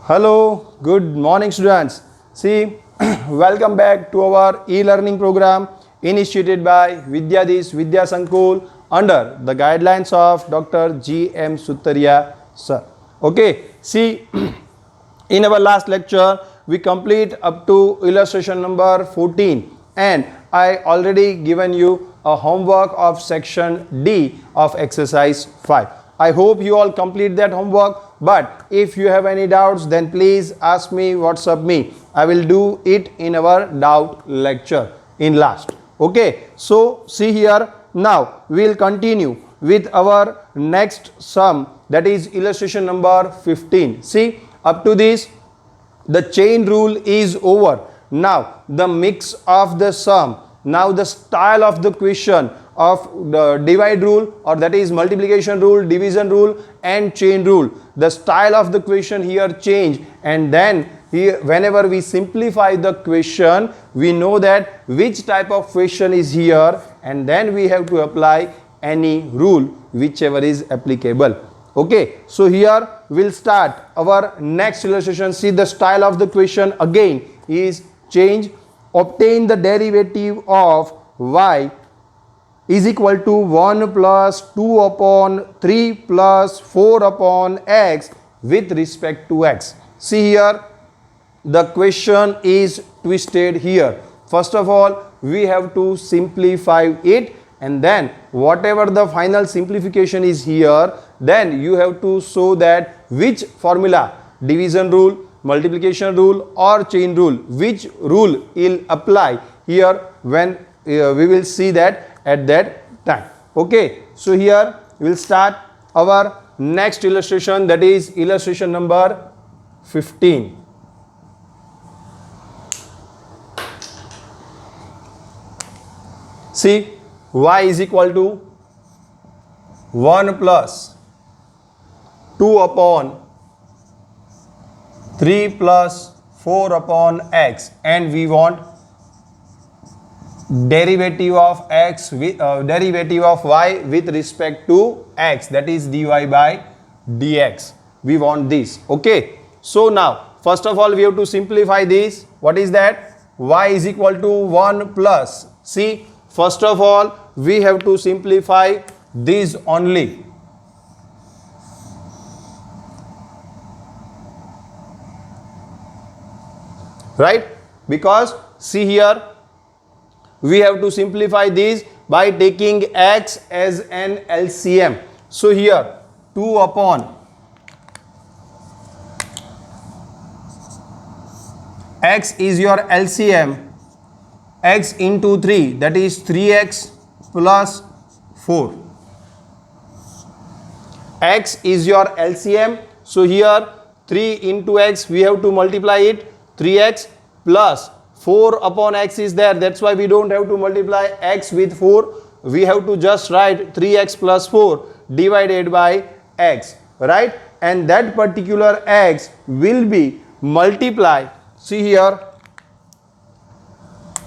Hello, good morning students. See, welcome back to our e-learning program initiated by Vidyadhish Vidya Sankul under the guidelines of Dr. G.M. Suttaria sir. Okay, see, in our last lecture we complete up to illustration number 14 and I already given you a homework of section D of exercise 5. I hope you all complete that homework, but if you have any doubts then please ask me, WhatsApp me. I will do it in our doubt lecture in last. Okay, so see here, now we will continue with our next sum, that is illustration number 15. See, up to this the chain rule is over. Now the mix of the sum, now the style of the question of the divide rule, or that is multiplication rule, division rule and chain rule, the style of the question here change, and then here whenever we simplify the question we know that which type of question is here, and then we have to apply any rule whichever is applicable. Okay, so here we'll start our next illustration. See, the style of the question again is change. Obtain the derivative of y is equal to 1 plus 2 upon 3 plus 4 upon x with respect to x. See here, the question is twisted here. First of all, we have to simplify it, and then whatever the final simplification is here, then you have to show that which formula, division rule, multiplication rule or chain rule, which rule will apply here when we will see that at that time. Okay, so here we will start our next illustration, that is illustration number 15. See, y is equal to 1 plus 2 upon 3 plus 4 upon x, and we want derivative of x with derivative of y with respect to x, that is dy by dx. We want this. Okay, so now first of all we have to simplify this. What is that? Y is equal to 1 plus, see, first of all we have to simplify this only. Right, because see here we have to simplify this by taking x as an LCM. So here 2 upon x is your LCM, x into 3, that is 3x plus 4. X is your LCM, so here 3 into x we have to multiply it, 3x plus 4 upon x is there, that's why we don't have to multiply x with 4, we have to just write 3x plus 4 divided by x, right? And that particular x will be multiplied, see here,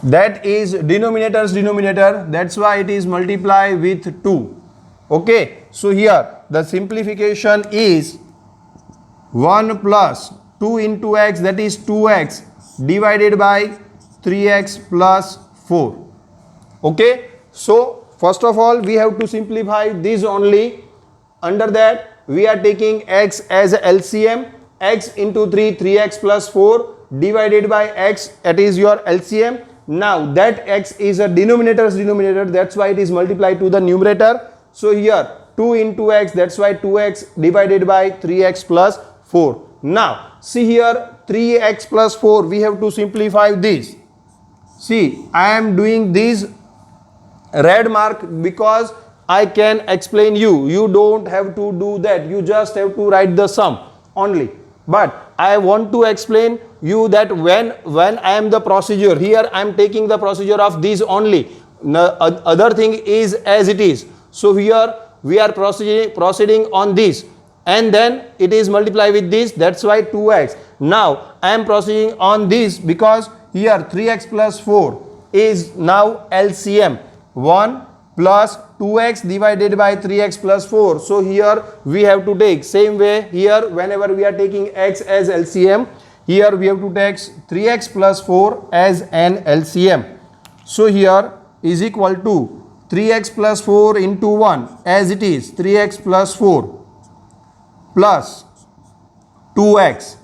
that is denominator's denominator, that's why it is multiplied with 2. Okay, so here the simplification is 1 plus 2 into x, that is 2x divided by 3x plus 4. Okay, so first of all we have to simplify this only. Under that we are taking x as a LCM, x into 3, 3x plus 4 divided by x, that is your LCM. Now that x is a denominator's denominator, that's why it is multiplied to the numerator. So here 2 into x, that's why 2x divided by 3x plus 4. Now see here 3x plus 4, we have to simplify this. See, I am doing this red mark because I can explain you. You don't have to do that. You just have to write the sum only. But I want to explain you that when I am the procedure, here I am taking the procedure of this only. Other thing is as it is. So here we are proceeding on this, and then it is multiplied with this, that's why 2x. Now I am proceeding on this because here 3x plus 4 is now LCM, 1 plus 2x divided by 3x plus 4. So here we have to take same way. Here whenever we are taking x as LCM, here we have to take 3x plus 4 as an LCM. So here is equal to 3x plus 4 into 1 as it is 3x plus 4 plus 2x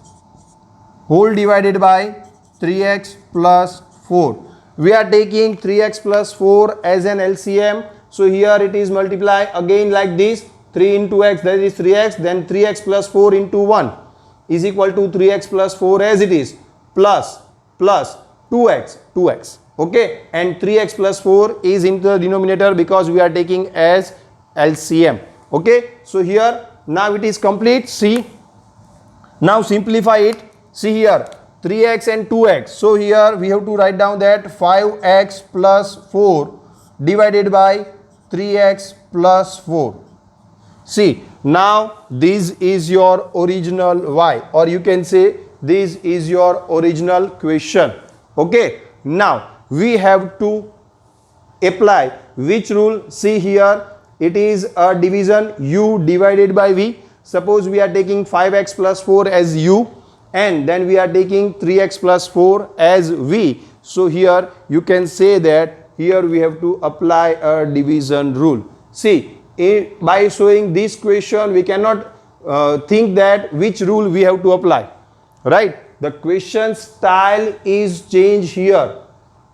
whole divided by 3x plus 4. We are taking 3x plus 4 as an LCM. So here it is multiply again like this, 3 into x, that is 3x, then 3x plus 4 into 1 is equal to 3x plus 4 as it is, plus 2x, okay, and 3x plus 4 is into the denominator because we are taking as LCM, okay. So here now it is complete. See, now simplify it. See here 3x and 2x. So here we have to write down that 5x plus 4 divided by 3x plus 4. See, now this is your original y, or you can say this is your original question. Okay, now we have to apply which rule? See here, it is a division, u divided by v. Suppose we are taking 5x plus 4 as u and then we are taking 3x plus 4 as v. So here you can say that here we have to apply a division rule. See, by showing this question we cannot think that which rule we have to apply, right? The question style is changed here.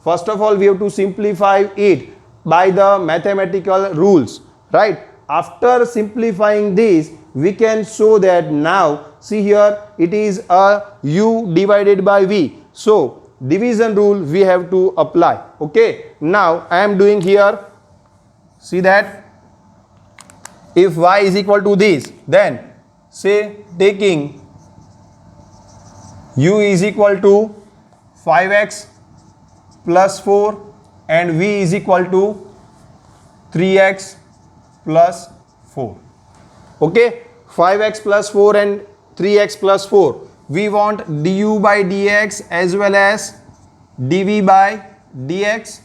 First of all, we have to simplify it by the mathematical rules, right? After simplifying this, we can show that now, see here, it is a u divided by v. So division rule we have to apply. Okay, now I am doing here, see that if y is equal to this, then say taking u is equal to 5x plus 4 and v is equal to 3x plus 4. Okay, 5x plus 4 and 3x plus 4. We want du by dx as well as dv by dx.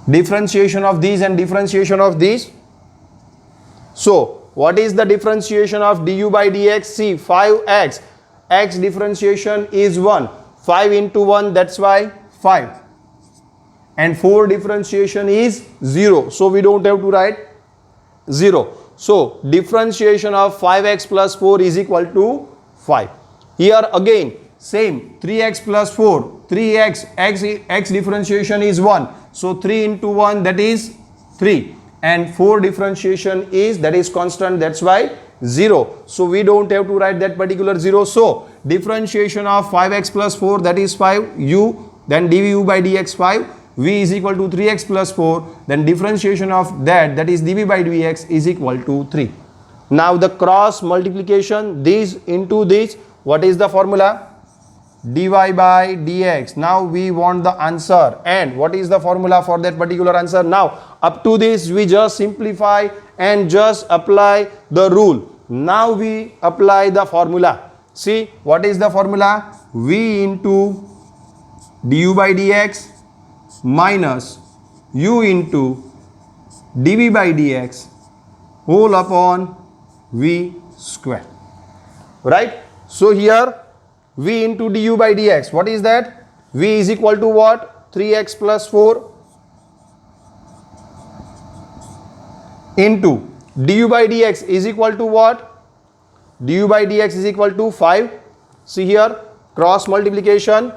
Differentiation of these and differentiation of these. So what is the differentiation of du by dx? See, 5x, x differentiation is 1. 5 into 1, that's why 5. And 4 differentiation is 0. So we don't have to write 0. So differentiation of 5x plus 4 is equal to 5. Here again same, 3x plus 4, 3x, x differentiation is 1. So 3 into 1, that is 3. And 4 differentiation is, that is constant, that's why 0. So we don't have to write that particular 0. So differentiation of 5x plus 4, that is 5 u, then dvu by dx 5, v is equal to 3x plus 4, then differentiation of that is dv by dx is equal to 3. Now the cross multiplication, this into this, what is the formula? dy by dx. Now we want the answer, and what is the formula for that particular answer? Now up to this we just simplify and just apply the rule. Now we apply the formula. See, what is the formula? v into du by dx minus u into dv by dx whole upon v square, right? So here v into du by dx, what is that? V is equal to what? 3x plus 4 into du by dx is equal to what? Du by dx is equal to 5. See here, cross multiplication,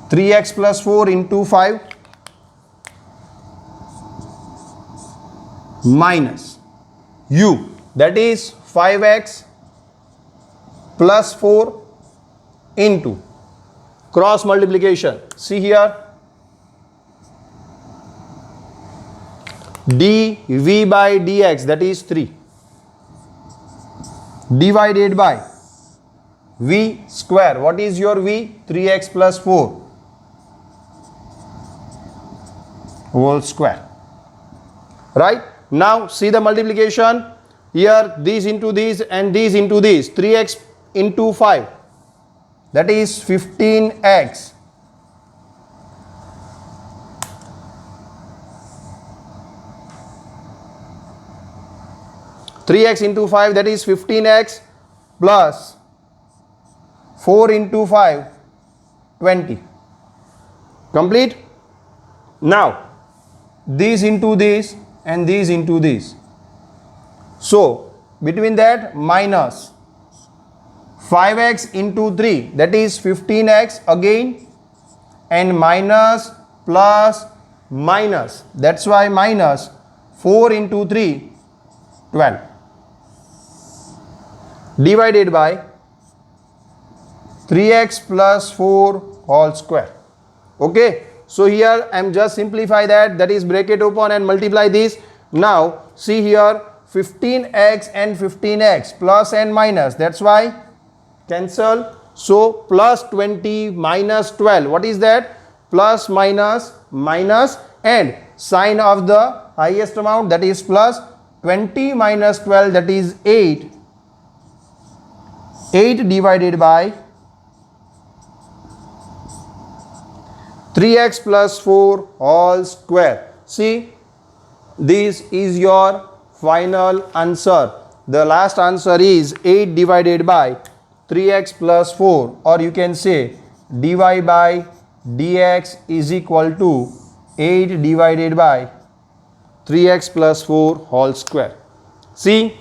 3x plus 4 into 5 minus u, that is 5x plus 4 into cross multiplication. See here, dv by dx, that is 3, divided by v square. What is your v? 3x plus 4 whole square, right? Now see the multiplication. Here these into these and these into these, 3x into 5, that is 15x 3x into 5, that is 15x, plus 4 into 5, 20. Complete? Now, these into this and these into this. So, between that, minus 5x into 3, that is 15x again, and minus plus minus, that's why minus 4 into 3, 12, divided by 3x plus 4 whole square. Okay, so here I am just simplify that is bracket open and multiply this. Now see here, 15x and 15x, plus and minus, that's why cancel. So plus 20 minus 12, what is that? Plus minus minus, and sign of the highest amount, that is plus. 20 minus 12, that is 8. 8 divided by 3x plus 4 whole square. See, this is your final answer. The last answer is 8 divided by 3x plus 4, or you can say dy by dx is equal to 8 divided by 3x plus 4 whole square. See,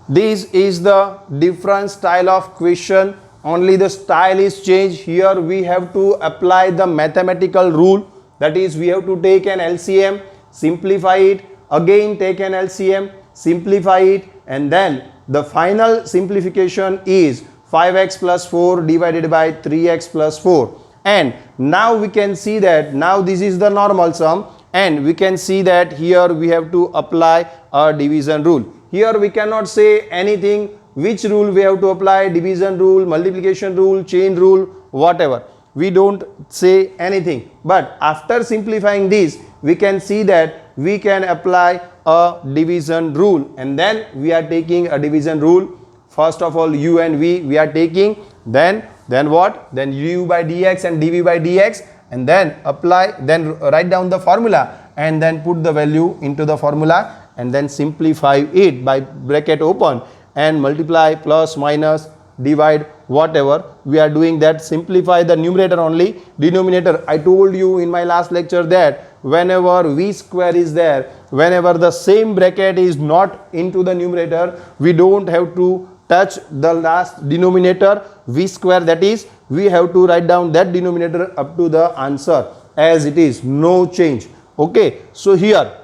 this is the different style of question, only the style is changed. Here we have to apply the mathematical rule, that is we have to take an LCM, simplify it, again take an LCM, simplify it, and then the final simplification is 5x plus 4 divided by 3x plus 4. And now we can see that now this is the normal sum, and we can see that here we have to apply a division rule. Here we cannot say anything which rule we have to apply, division rule, multiplication rule, chain rule, whatever. We don't say anything, but after simplifying this we can see that we can apply a division rule, and then we are taking a division rule. First of all, u and v we are taking, then what? Then u by dx and dv by dx, and then apply, then write down the formula and then put the value into the formula, and then simplify it by bracket open and multiply, plus minus, divide, whatever we are doing, that simplify the numerator only. Denominator, I told you in my last lecture that whenever v square is there, whenever the same bracket is not into the numerator, we don't have to touch the last denominator v square, that is we have to write down that denominator up to the answer as it is, no change. Okay, so here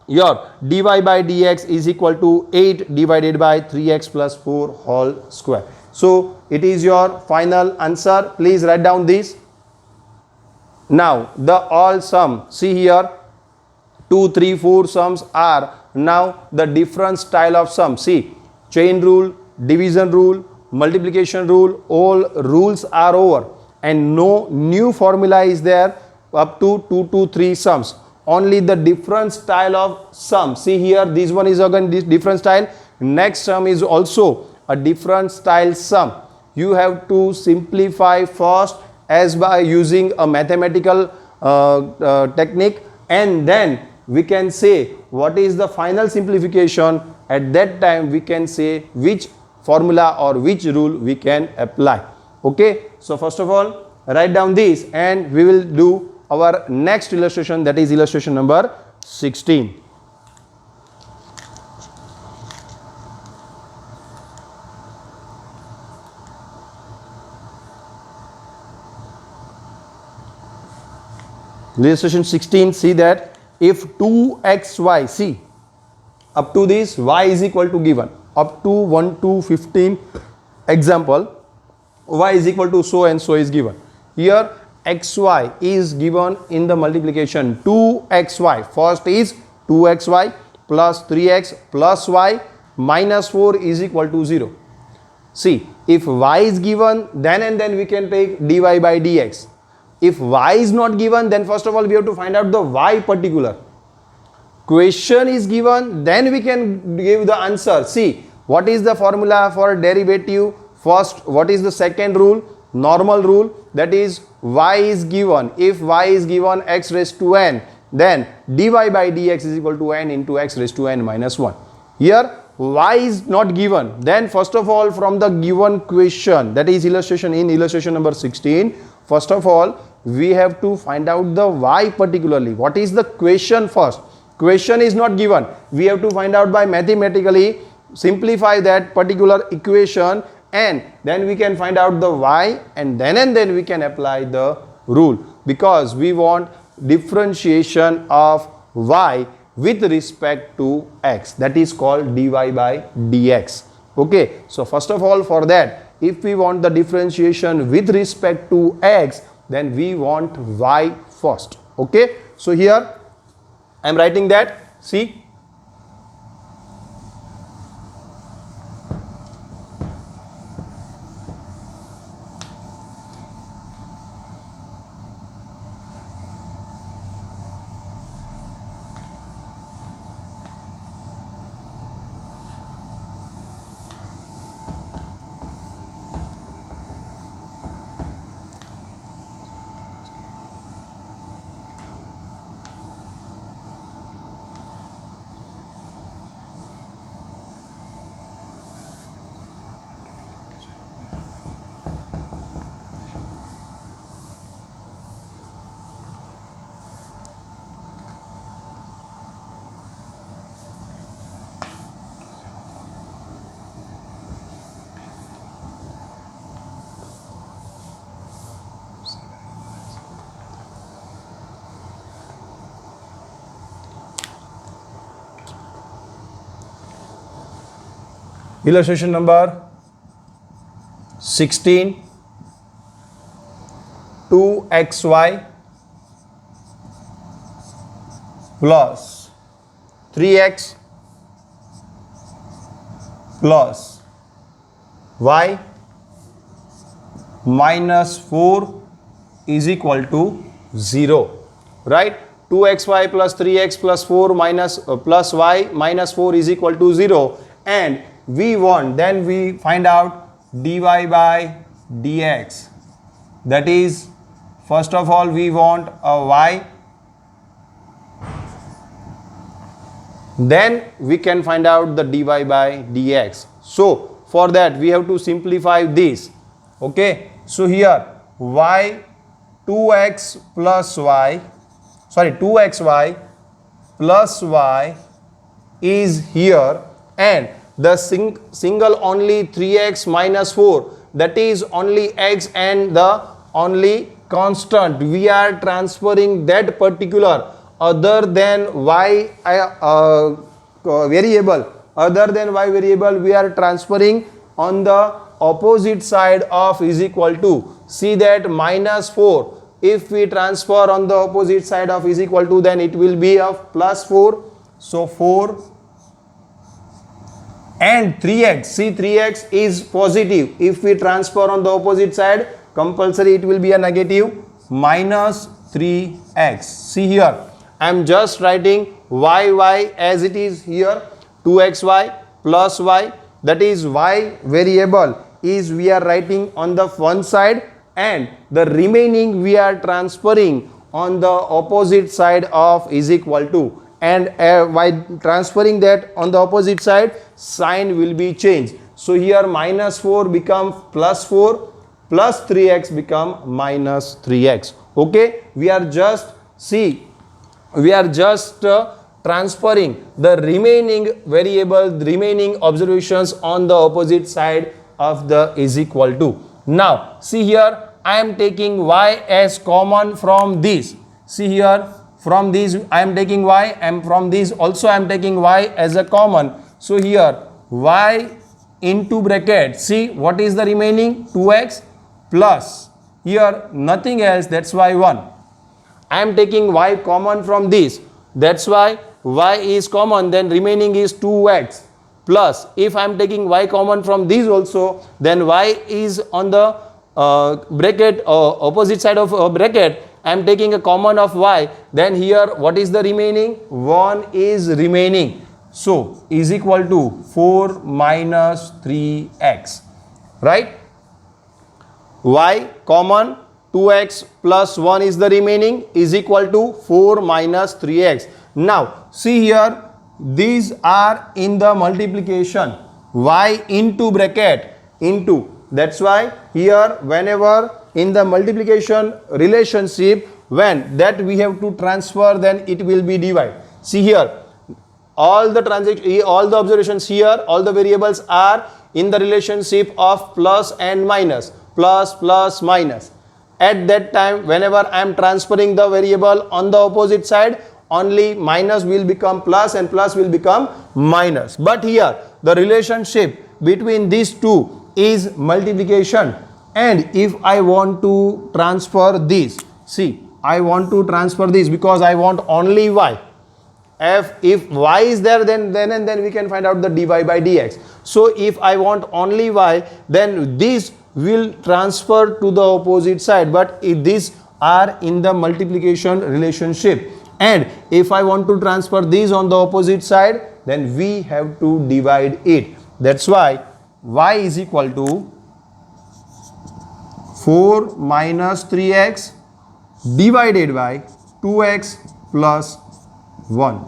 your dy by dx is equal to 8 divided by 3x plus 4 whole square. So it is your final answer. Please write down this. Now the all sum, see here 2, 3, 4 sums are now the different style of sum. See, chain rule, division rule, multiplication rule, all rules are over, and no new formula is there up to 2 to 3 sums. Only the different style of sum. See here, this one is again this different style. Next sum is also a different style sum. You have to simplify first as by using a mathematical technique, and then we can say what is the final simplification. At that time we can say which formula or which rule we can apply. Okay, so first of all write down this, and we will do our next illustration, that is illustration number 16. Illustration 16, see that if 2xy, see up to this y is equal to given, up to 1 to 15 example, y is equal to so and so is given. Here xy is given in the multiplication 2xy. First is 2xy plus 3x plus y minus 4 is equal to 0. See, if y is given, then and then we can take dy by dx. If y is not given, then first of all we have to find out the y particular. Question is given, then we can give the answer. See, what is the formula for derivative? First, what is the second rule? Normal rule, that is y is given. If y is given x raised to n, then dy by dx is equal to n into x raised to n minus 1. Here y is not given. Then first of all, from the given question, that is illustration number 16, first of all we have to find out the y particularly. What is the question first? Question is not given. We have to find out by mathematically simplify that particular equation, and then we can find out the y, and then we can apply the rule, because we want differentiation of y with respect to x, that is called dy by dx. Okay, so first of all, for that, if we want the differentiation with respect to x, then we want y first. Okay, so here I am writing that. See, illustration number 16, 2xy plus 3x plus y minus 4 is equal to 0, right? 2xy plus 3x plus 4 plus y minus 4 is equal to 0, and we want, then we find out dy by dx. That is, first of all we want a y, then we can find out the dy by dx. So for that we have to simplify this. Okay, so here y 2x plus y, sorry 2xy plus y is here, and the single only 3x minus 4, that is only x and the only constant. We are transferring that particular other than y variable, we are transferring on the opposite side of is equal to. See that minus 4, if we transfer on the opposite side of is equal to, then it will be of plus 4. So 4 and 3x, see 3x is positive, if we transfer on the opposite side, compulsory it will be a negative, minus 3x. See here, I am just writing y as it is here, 2xy plus y, that is y variable is we are writing on the one side, and the remaining we are transferring on the opposite side of is equal to, and by transferring that on the opposite side, sign will be changed. So here minus 4 become plus 4, plus 3x become minus 3x. Okay, we are just transferring the remaining variable, remaining observations on the opposite side of the is equal to. Now see here, I am taking y as common from this. See here, from these I am taking y, and from these also I am taking y as a common. So here y into bracket, see what is the remaining, 2x plus here nothing else, that's why 1. I am taking y common from this, that's why y is common, then remaining is 2x plus, if I am taking y common from these also, then y is on the bracket opposite side of bracket, I am taking a common of y, then here what is the remaining, 1 is remaining. So is equal to 4 minus 3x, right? Y common, 2x plus 1 is the remaining, is equal to 4 minus 3x. Now see here, these are in the multiplication, y into bracket into. That's why here whenever in the multiplication relationship, when that we have to transfer, then it will be divide. See here, all the observations here, all the variables are in the relationship of plus and minus, plus plus minus. At that time, whenever I am transferring the variable on the opposite side, only minus will become plus and plus will become minus. But here the relationship between these two is multiplication, and if I want to transfer this, see, I want to transfer this because I want only y. If y is there, then we can find out the dy by dx. So if I want only y, then this will transfer to the opposite side, but if these are in the multiplication relationship, and if I want to transfer these on the opposite side, then we have to divide it. That's why y is equal to 4 minus 3x divided by 2x plus 1.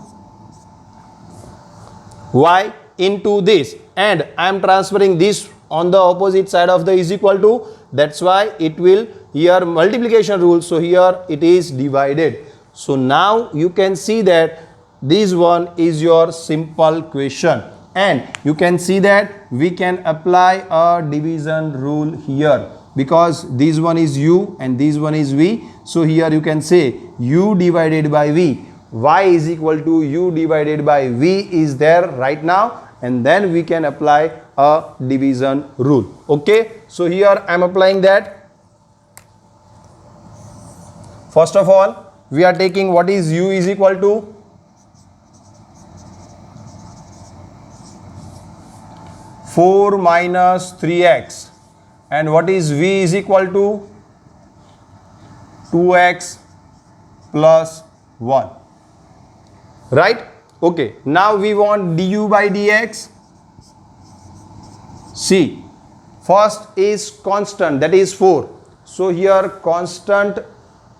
Y into this, and I am transferring this on the opposite side of the is equal to. That's why it will here multiplication rule. So here it is divided. So now you can see that this one is your simple question, and you can see that we can apply a division rule here because this one is u and this one is v. So here you can say u divided by v, y is equal to u divided by v is there right now, and then we can apply a division rule. Okay, so here I am applying that. First of all, we are taking what is u is equal to 4 minus 3x, and what is v is equal to 2x plus 1. Right? Okay, now we want du by dx. See, first is constant, that is 4. So here constant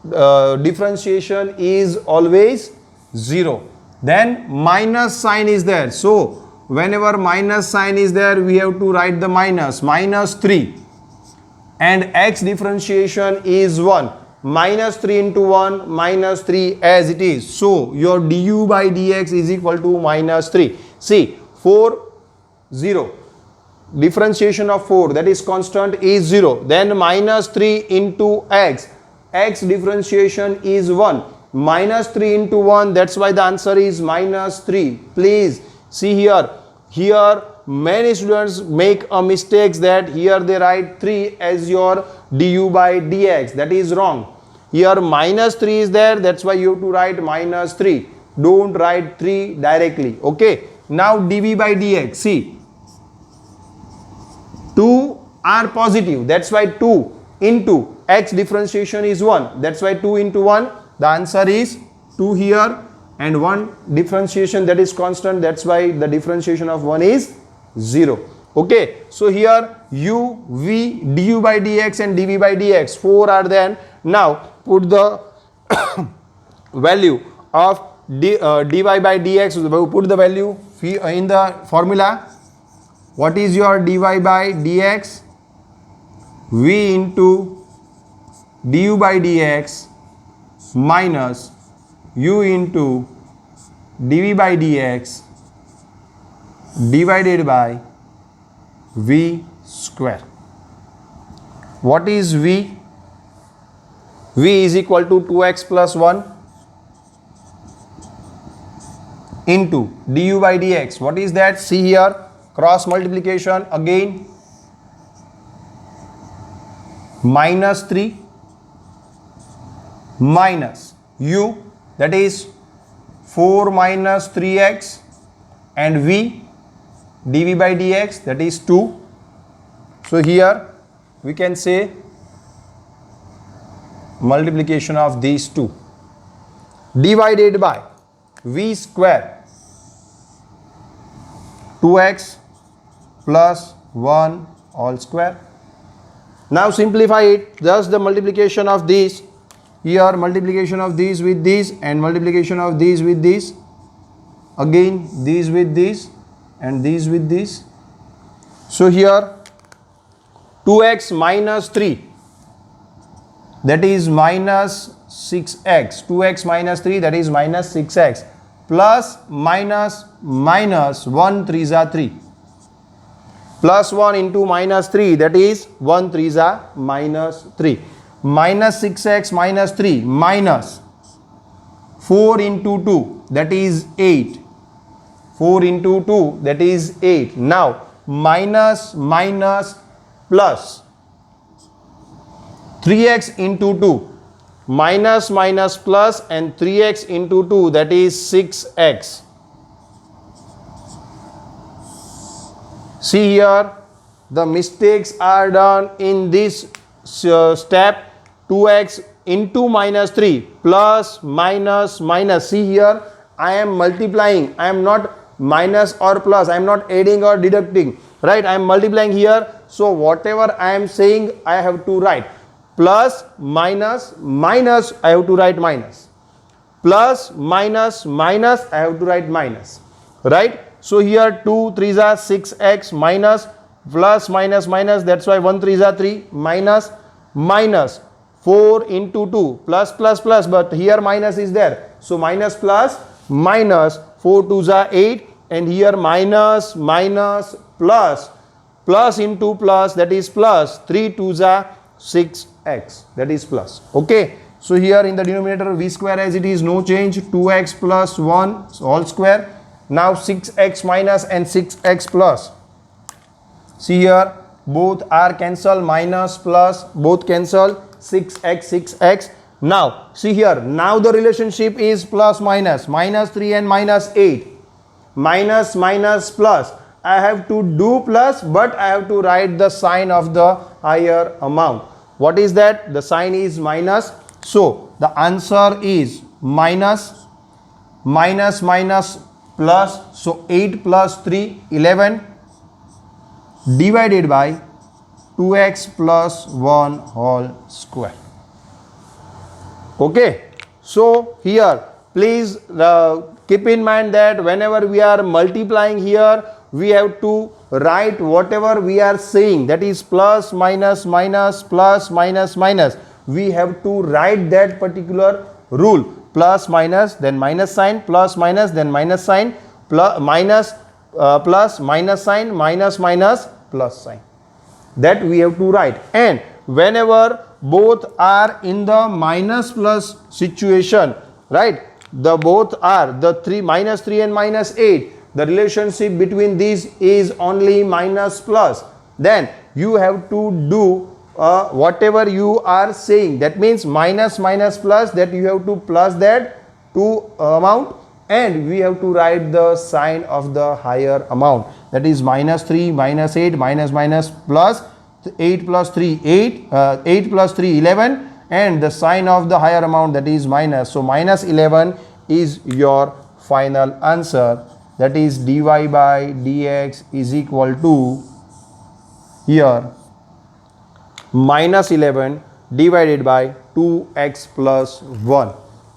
differentiation is always 0. Then minus sign is there. So whenever minus sign is there, we have to write the minus 3. And x differentiation is 1. Minus 3 into 1, minus 3 as it is. So your du by dx is equal to minus 3. See, 4, 0. Differentiation of 4, that is constant, is 0. Then minus 3 into x. X differentiation is 1. Minus 3 into 1, that's why the answer is minus 3. Please see here. Here many students make a mistake that here they write 3 as your du by dx. That is wrong. Here minus 3 is there, that's why you have to write minus 3. Don't write 3 directly. Okay. Now dv by dx. See, 2 are positive. That's why 2 into x differentiation is 1. That's why 2 into 1. The answer is 2 here, and 1 differentiation, that is constant. That's why the differentiation of 1 is 0. Okay. So here u, v, du by dx and dv by dx, 4 are there. Now put the value of dy by dx, put the value in the formula. What is your dy by dx? V into du by dx minus u into dv by dx divided by v square. What is v? V is equal to 2x plus 1 into du by dx. What is that? See here, cross multiplication again. Minus 3 minus u, that is 4 minus 3x, and v dv by dx, that is 2. So here we can say multiplication of these two divided by v square, 2x plus 1 all square. Now simplify it, thus the multiplication of these, here multiplication of these with these and multiplication of these with these. again these with this and these with this. So here 2x minus 3, that is minus 6x, 2x minus 3, that is minus 6x, plus minus 1 3 is 3, plus 1 into minus 3, that is 1 3 is minus 3, minus 6x minus 3 minus 4 into 2, that is 8, 4 into 2, that is 8. Now minus plus 3x into 2, minus plus and 3x into 2, that is 6x. See here, the mistakes are done in this step. 2x into minus 3 plus minus. See here, I am multiplying, I am not minus or plus, I am not adding or deducting, right? I am multiplying here. So whatever I am saying, I have to write plus minus, I have to write minus, plus minus, I have to write minus, right? So here 2 3s are 6x minus plus minus, that's why 1 3s are 3 minus 4 into 2 plus, but here minus is there. So minus plus minus 4 2s are 8, and here minus plus into plus, that is plus 3 2s are 6x, that is plus. Okay, so here in the denominator v square as it is, no change, 2x plus 1 all square. Now 6x minus and 6x plus. See here, both are cancel, minus plus both cancel, 6x. Now see here, now the relationship is plus minus 3 and minus 8, minus plus. I have to do plus, but I have to write the sign of the higher amount. What is that? The sign is minus. So the answer is minus plus. So 8 plus 3 11 divided by 2x plus 1 whole square. Okay, so here please keep in mind that whenever we are multiplying here, we have to write whatever we are saying, that is plus minus plus minus. We have to write that particular rule, plus minus then minus sign, plus minus then minus sign, plus minus sign, minus plus sign, that we have to write. And whenever both are in the minus plus situation, right, the both are the minus 3 and minus 8, the relationship between these is only minus plus, then you have to do whatever you are saying, that means minus plus, that you have to plus that two amount, and we have to write the sign of the higher amount, that is minus 3 minus 8 minus plus 8 plus 3 8 8 plus 3 11, and the sign of the higher amount, that is minus. So minus 11 is your final answer, that is dy by dx is equal to here minus 11 divided by 2x plus 1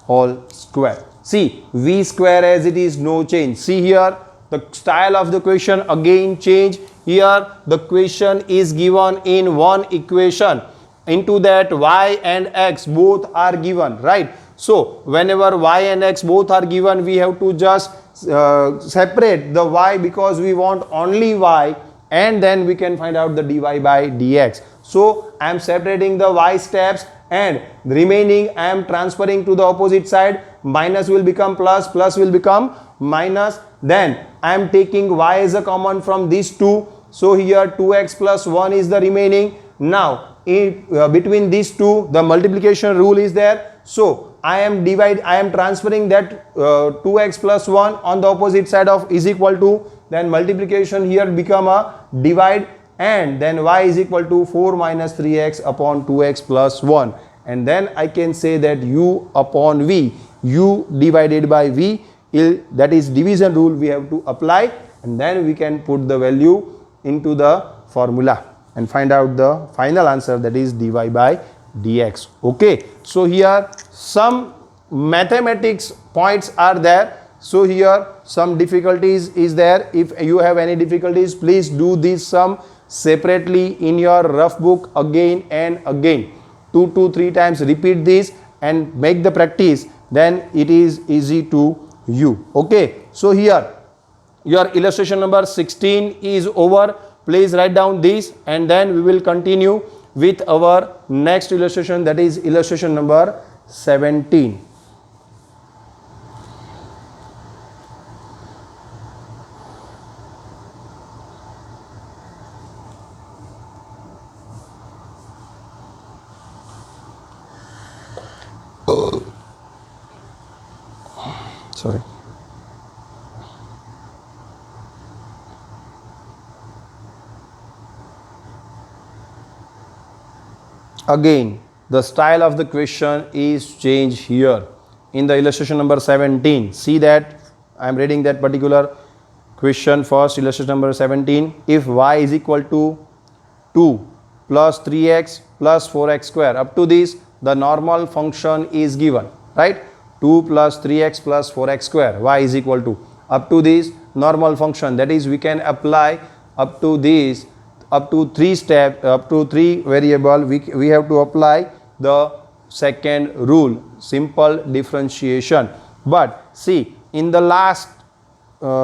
whole square. See, v square as it is, no change. See here, the style of the question again change. Here the question is given in one equation, into that y and x both are given, right? So whenever y and x both are given, we have to just separate the y, because we want only y, and then we can find out the dy by dx. So I am separating the y steps, and remaining I am transferring to the opposite side. Minus will become plus, plus will become minus. Then I am taking y as a common from these two. So here 2x plus 1 is the remaining. Now between these two, the multiplication rule is there. So I am transferring that 2x plus 1 on the opposite side of is equal to, then multiplication here become a divide, and then y is equal to 4 minus 3x upon 2x plus 1, and then I can say that u upon v, u divided by v, that is division rule we have to apply, and then we can put the value into the formula and find out the final answer, that is dy by dx. Okay, so here some mathematics points are there. So here some difficulties is there. If you have any difficulties, please do this sum separately in your rough book again and again. 2 to 3 times repeat this and make the practice, then it is easy to you. Okay, so here your illustration number 16 is over. Please write down this and then we will continue with our next illustration, that is illustration number 17. Sorry. Again, the style of the question is changed here in the illustration number 17. See that I am reading that particular question first. Illustration number 17. If y is equal to 2 plus 3x plus 4x square, up to this the normal function is given, right? 2 plus 3x plus 4x square, y is equal to, up to this normal function, that is we can apply up to this, up to 3 step, up to 3 variable, we have to apply the second rule, simple differentiation. But see, in the last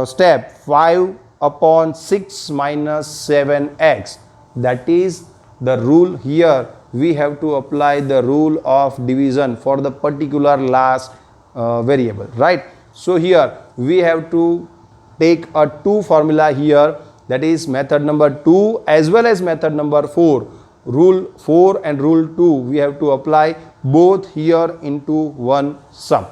step, 5 upon 6 minus 7x, that is the rule. Here we have to apply the rule of division for the particular last variable, right? So here we have to take a 2 formula here, that is method number 2 as well as method number 4. Rule 4 and rule 2 we have to apply both here into one sum.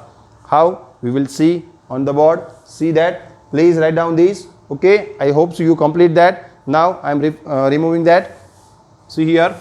How? We will see on the board. See that. Please write down these. Okay, I hope so you complete that. Now I am removing that. See here.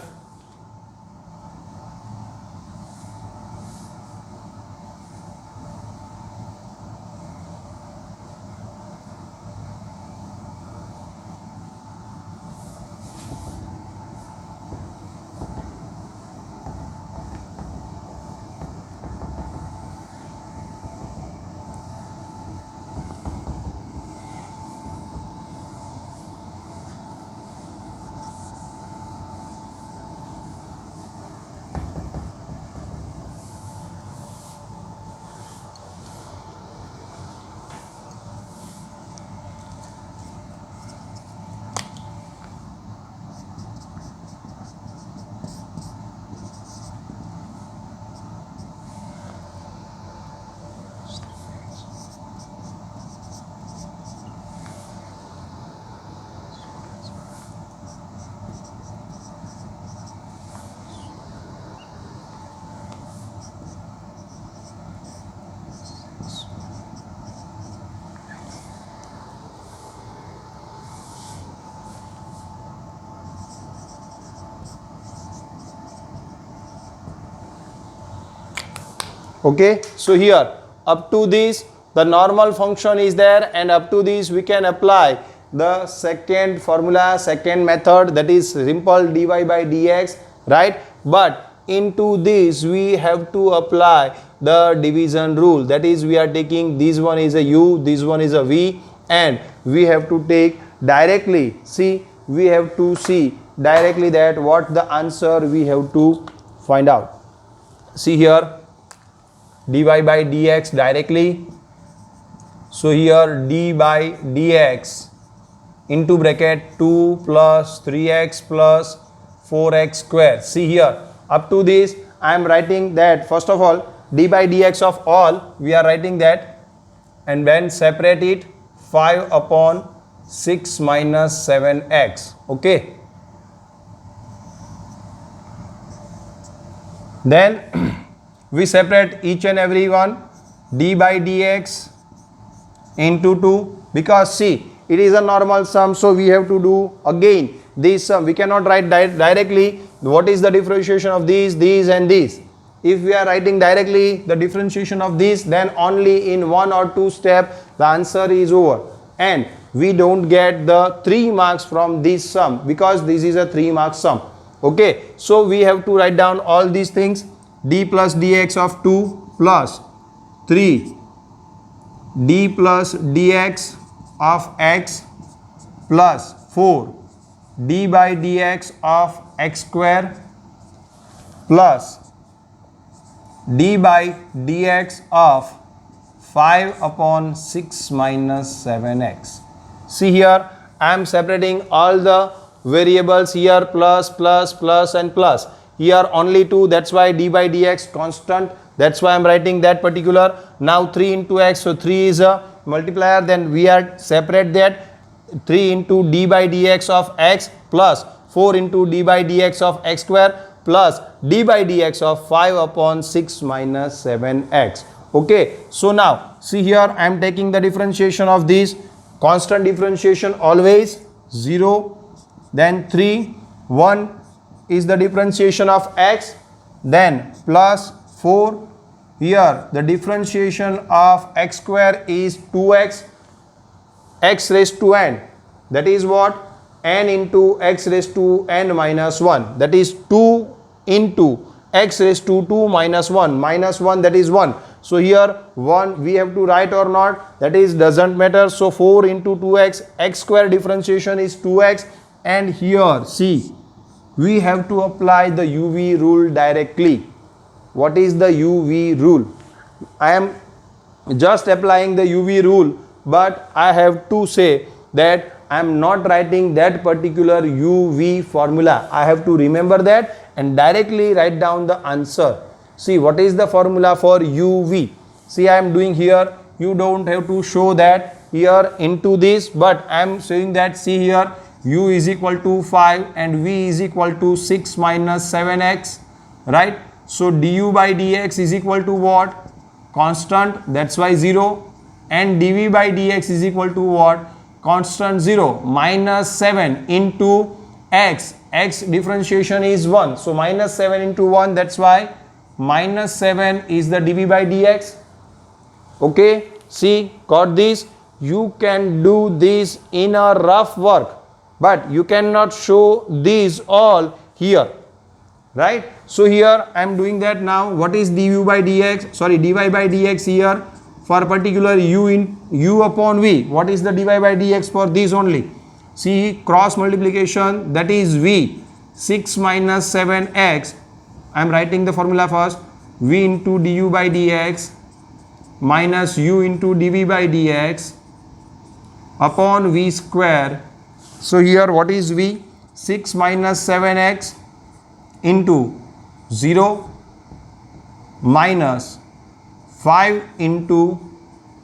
Okay, so here up to this the normal function is there, and up to this we can apply the second formula, second method, that is simple dy by dx, right? But into this we have to apply the division rule, that is we are taking this one is a u, this one is a v, and we have to take directly, see, we have to see directly that what the answer we have to find out. See here, dy by dx directly. So here d by dx into bracket 2 plus 3x plus 4x square. See here, up to this I am writing that first of all d by dx of all we are writing that, and then separate it 5 upon 6 minus 7x. Okay, then we separate each and every one, d by dx into 2, because see it is a normal sum, so we have to do again this sum. We cannot write directly what is the differentiation of these and these. If we are writing directly the differentiation of this, then only in 1 or 2 steps the answer is over, and we don't get the 3 marks from this sum because this is a 3 mark sum. Okay, so we have to write down all these things, d plus dx of 2 plus 3 d plus dx of x plus 4 d by dx of x square plus d by dx of 5 upon 6 minus 7x. See here, I am separating all the variables here, plus, plus, plus and plus. Here only 2, that's why d by dx constant. That's why I am writing that particular. Now 3 into x, so 3 is a multiplier. Then we are separate that 3 into d by dx of x plus 4 into d by dx of x square plus d by dx of 5 upon 6 minus 7x. Okay, so now see here, I am taking the differentiation of this. Constant differentiation always 0, then 3, 1 is the differentiation of x, then plus 4. Here the differentiation of x square is 2x, x raised to n, that is what? N into x raised to n minus 1, that is 2 into x raised to 2 minus 1, minus 1, that is 1. So here 1 we have to write or not, that is doesn't matter. So 4 into 2x, x square differentiation is 2x, and here see, we have to apply the UV rule directly. What is the UV rule? I am just applying the UV rule, but I have to say that I am not writing that particular UV formula. I have to remember that and directly write down the answer. See, what is the formula for UV? See, I am doing here. You don't have to show that here into this, but I am saying that, see here, u is equal to 5 and v is equal to 6 minus 7x, right? So du by dx is equal to what? Constant, that's why 0, and dv by dx is equal to what? Constant 0, minus 7 into x, x differentiation is 1, so minus 7 into 1, that's why minus 7 is the dv by dx. Okay, see, got this? You can do this in a rough work, but you cannot show these all here, right? So here I am doing that now. What is du by dx? Sorry, dy by dx here for particular u upon v. What is the dy by dx for this only? See, cross multiplication, that is v, 6 minus 7x. I am writing the formula first. V into du by dx minus u into dv by dx upon v square. So here what is v? 6 minus 7x into 0 minus 5 into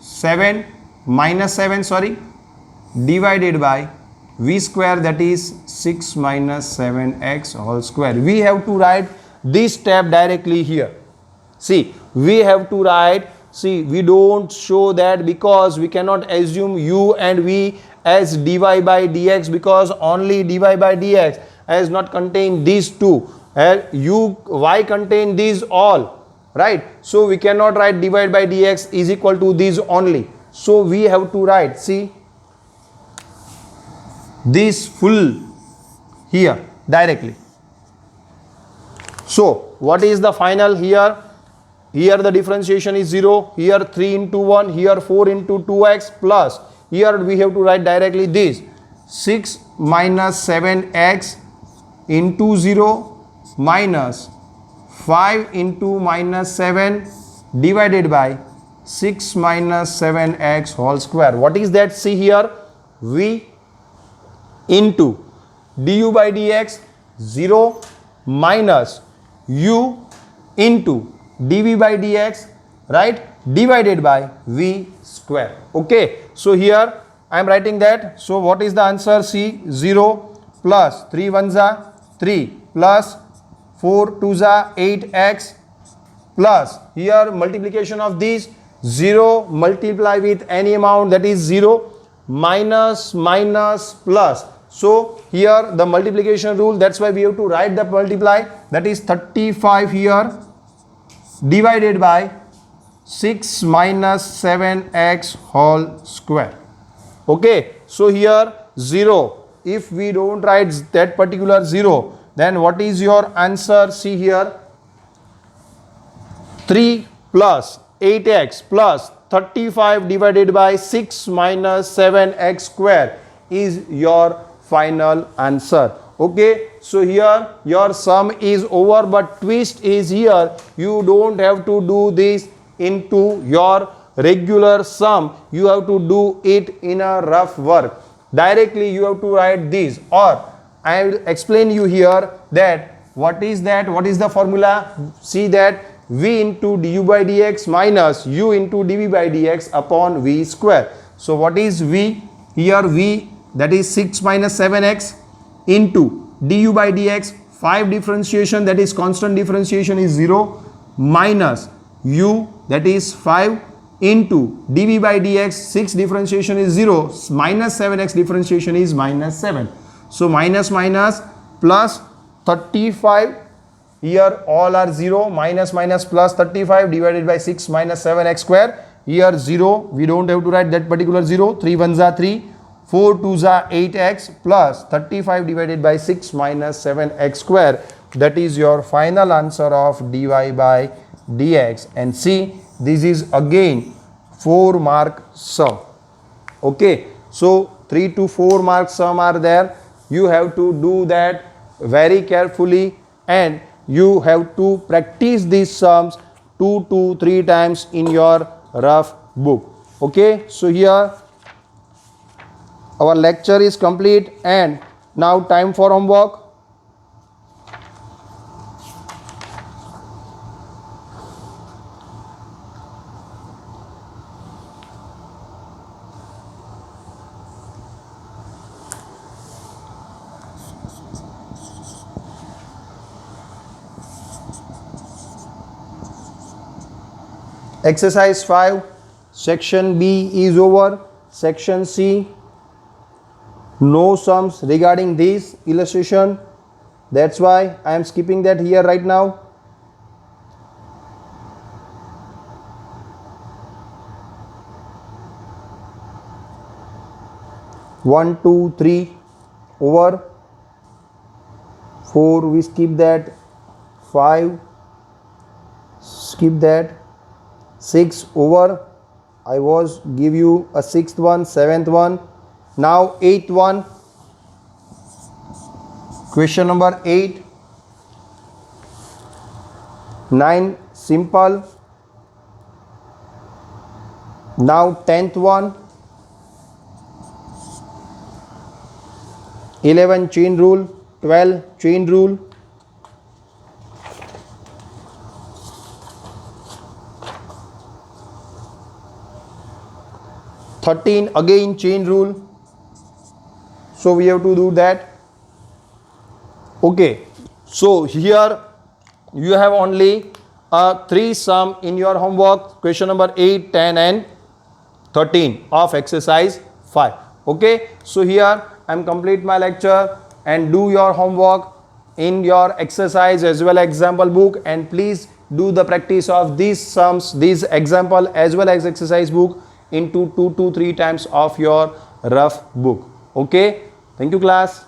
7 minus 7, sorry, divided by v square, that is 6 minus 7x whole square. We have to write this step directly here. See, we have to write, see, we don't show that because we cannot assume u and v as dy by dx, because only dy by dx has not contained these two. U, y contain these all, right? So we cannot write dy by dx is equal to these only. So we have to write, see, this full here directly. So what is the final here? Here the differentiation is 0, here 3 into 1, here 4 into 2x plus, here we have to write directly this, 6 minus 7x into 0 minus 5 into minus 7 divided by 6 minus 7x whole square. What is that? See here, v into du by dx 0 minus u into dv by dx, right, divided by v square. Okay, so here I am writing that. So what is the answer? See, 0 plus 3 1s are 3 plus 4 2s are 8x plus here multiplication of these 0 multiply with any amount, that is 0 minus minus plus. So here the multiplication rule, that's why we have to write the multiply, that is 35 here divided by 6 minus 7x whole square. Okay, so here 0, if we don't write that particular 0, then what is your answer? See here, 3 plus 8x plus 35 divided by 6 minus 7x square is your final answer. Okay, so here your sum is over, but twist is here, you don't have to do this into your regular sum, you have to do it in a rough work. Directly you have to write this, or I will explain you here that what is the formula. See that v into du by dx minus u into dv by dx upon v square. So what is v? Here v, that is 6 minus 7x into du by dx, 5 differentiation, that is constant differentiation is 0, minus u, that is 5, into dv by dx, 6 differentiation is 0, minus 7x differentiation is minus 7. So minus minus plus 35, here all are 0, minus minus plus 35 divided by 6 minus 7x square, here 0, we don't have to write that particular 0, 3 1s are 3, 4 2s are 8x plus 35 divided by 6 minus 7x square, that is your final answer of dy by dx. And see, this is again 4 mark sum. Okay, so 3 to 4 mark sum are there, you have to do that very carefully and you have to practice these sums 2 to 3 times in your rough book. Okay, so here our lecture is complete and now time for homework. Exercise 5, section B is over. Section C, no sums regarding this illustration, that's why I am skipping that here right now. One, two, three over. 4 we skip that. 5 skip that. 6 over. I was give you a 6th one, 7th one. Now 8th one. Question number 8. 9 simple. Now 10th one. 11 chain rule. 12 chain rule. 13 again chain rule, so we have to do that. Okay, so here you have only 3 sum in your homework, question number 8, 10 and 13 of exercise 5. Okay, so here I am complete my lecture and do your homework in your exercise as well as example book, and please do the practice of these sums, these example as well as exercise book into 2 to 3 times of your rough book. Okay, thank you class.